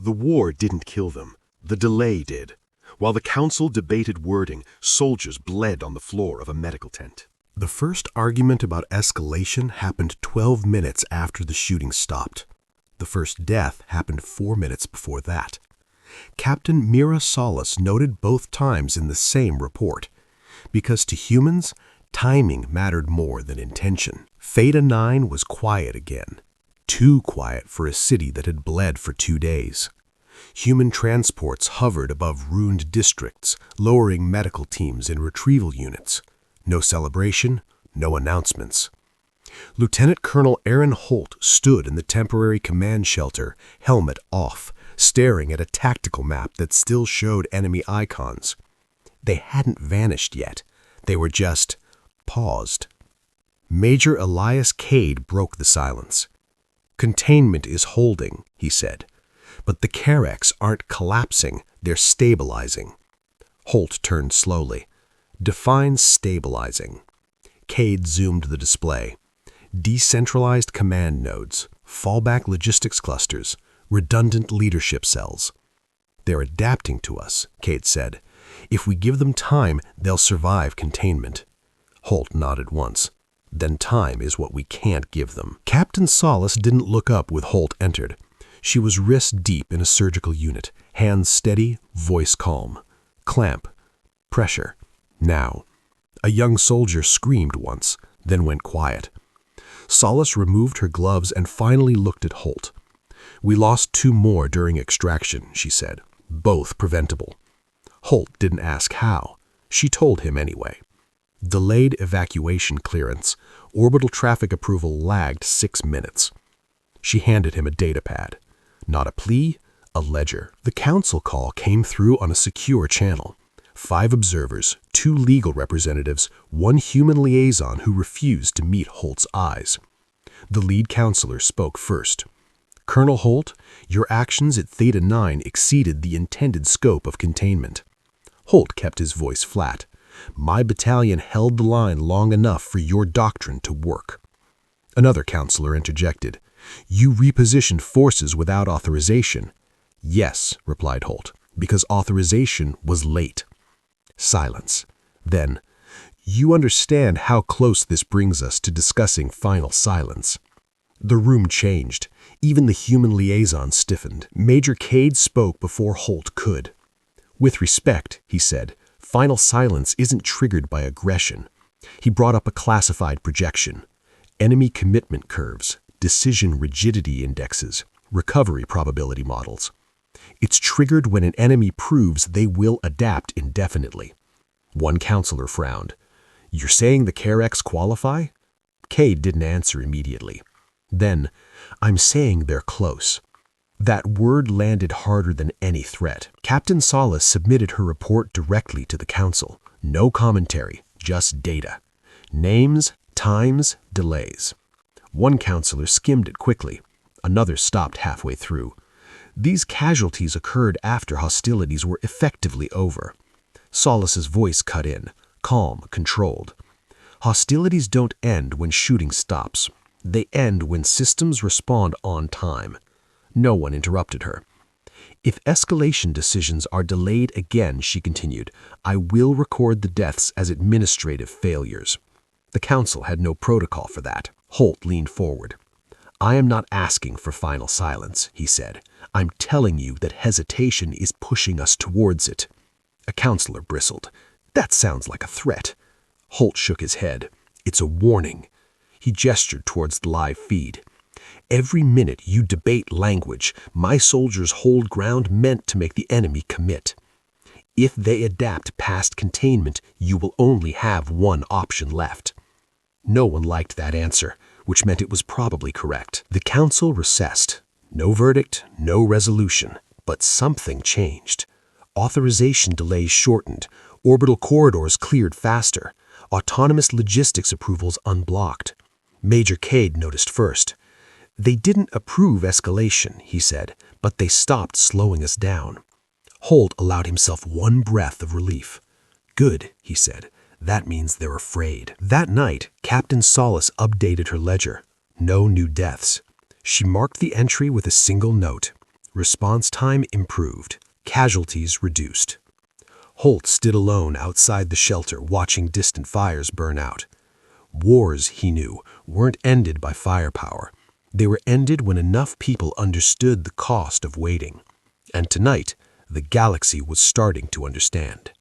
The war didn't kill them. The delay did. While the council debated wording, soldiers bled on the floor of a medical tent. The first argument about escalation happened 12 minutes after the shooting stopped. The first death happened 4 minutes before that. Captain Mira Solis noted both times in the same report. Because to humans, timing mattered more than intention. Theta-Nine was quiet again. Too quiet for a city that had bled for 2 days. Human transports hovered above ruined districts, lowering medical teams and retrieval units. No celebration, no announcements. Lieutenant Colonel Aaron Holt stood in the temporary command shelter, helmet off, staring at a tactical map that still showed enemy icons. They hadn't vanished yet. They were just paused. Major Elias Cade broke the silence. "Containment is holding," he said. "But the Carex aren't collapsing, they're stabilizing." Holt turned slowly. "Define stabilizing." Cade zoomed the display. "Decentralized command nodes, fallback logistics clusters, redundant leadership cells." "They're adapting to us," Cade said. "If we give them time, they'll survive containment." Holt nodded once. "Then time is what we can't give them." Captain Solis didn't look up when Holt entered. She was wrist-deep in a surgical unit, hands steady, voice calm. Clamp. Pressure. Now. A young soldier screamed once, then went quiet. Solis removed her gloves and finally looked at Holt. "We lost 2 more during extraction," she said. "Both preventable." Holt didn't ask how. She told him anyway. Delayed evacuation clearance. Orbital traffic approval lagged 6 minutes. She handed him a data pad. Not a plea, a ledger. The council call came through on a secure channel. 5 observers, 2 legal representatives, 1 human liaison who refused to meet Holt's eyes. The lead counselor spoke first. "Colonel Holt, your actions at Theta-Nine exceeded the intended scope of containment." Holt kept his voice flat. "My battalion held the line long enough for your doctrine to work." Another counselor interjected. "You repositioned forces without authorization." "Yes," replied Holt, "because authorization was late." Silence. Then, "You understand how close this brings us to discussing final silence." The room changed. Even the human liaison stiffened. Major Cade spoke before Holt could. "With respect," he said, "final silence isn't triggered by aggression." He brought up a classified projection. Enemy commitment curves, decision rigidity indexes, recovery probability models. It's triggered when an enemy proves they will adapt indefinitely. One counselor frowned. "You're saying the Carex qualify?" Cade didn't answer immediately. Then, "I'm saying they're close." That word landed harder than any threat. Captain Solis submitted her report directly to the council. No commentary, just data. Names, times, delays. One counselor skimmed it quickly. Another stopped halfway through. These casualties occurred after hostilities were effectively over. Solis's voice cut in, calm, controlled. Hostilities don't end when shooting stops. They end when systems respond on time. No one interrupted her. "If escalation decisions are delayed again," she continued, "I will record the deaths as administrative failures." The council had no protocol for that. Holt leaned forward. "I am not asking for final silence," he said. "I'm telling you that hesitation is pushing us towards it." A counselor bristled. "That sounds like a threat." Holt shook his head. "It's a warning." He gestured towards the live feed. "Every minute you debate language, my soldiers hold ground meant to make the enemy commit. If they adapt past containment, you will only have one option left." No one liked that answer, which meant it was probably correct. The council recessed. No verdict, no resolution, but something changed. Authorization delays shortened, orbital corridors cleared faster, autonomous logistics approvals unblocked. Major Cade noticed first. "They didn't approve escalation," he said, "but they stopped slowing us down." Holt allowed himself one breath of relief. "Good," he said. "That means they're afraid." That night, Captain Solis updated her ledger. No new deaths. She marked the entry with a single note. Response time improved, casualties reduced. Holt stood alone outside the shelter watching distant fires burn out. Wars, he knew, weren't ended by firepower. They were ended when enough people understood the cost of waiting. And tonight, the galaxy was starting to understand.